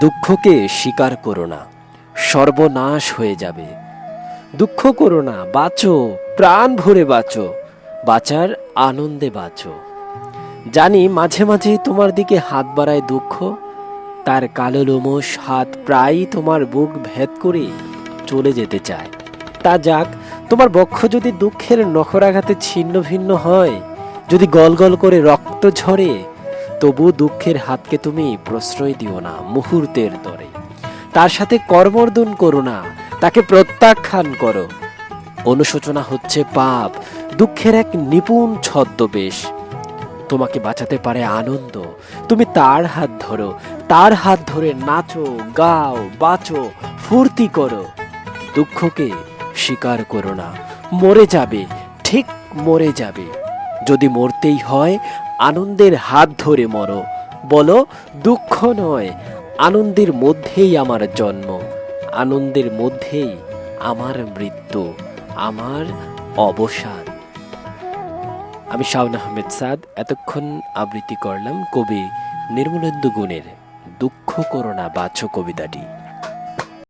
দুঃখকে স্বীকার করো না, সর্বনাশ হয়ে যাবে। দুঃখ করো না, বাঁচো, প্রাণ ভরে বাঁচো, বাঁচার আনন্দে বাঁচো। জানি মাঝে মাঝেই তোমার দিকে হাত বাড়ায় দুঃখ, তার কালো লোমশ হাত প্রায়ই তোমার বুক ভেদ করে চলে যেতে চায়। তা যাক, তোমার বক্ষ যদি দুঃখের নখরাঘাতে ছিন্ন ভিন্ন হয়, যদি গল গল করে রক্ত ঝরে, তবু দুঃখের হাতকে তুমি প্রশ্রয় দিও না মুহূর্তের তরে। তার সাথে কর্মর্দন করো না, তাকে প্রত্যাখ্যান করো। অনুশোচনা হচ্ছে পাপ, দুঃখের এক নিপুণ ছদ্মবেশ। তোমাকে বাঁচাতে পারে আনন্দ, তুমি তার হাত ধরো, তার হাত ধরে নাচো, গাও, বাঁচো, ফুর্তি করো। দুঃখকে স্বীকার করো না, মরে যাবে, ঠিক মরে যাবে। যদি মরতেই হয়, আনন্দের হাত ধরে মরো। বলো, দুঃখ নয়, আনন্দের মধ্যেই আমার জন্ম, আনন্দের মধ্যেই আমার মৃত্যু, আমার অবসান। আমি শাওন আহমেদ সাদ এতক্ষণ আবৃত্তি করলাম কবি নির্মলেন্দু গুণের দুঃখ করো না বাঁচো কবিতাটি।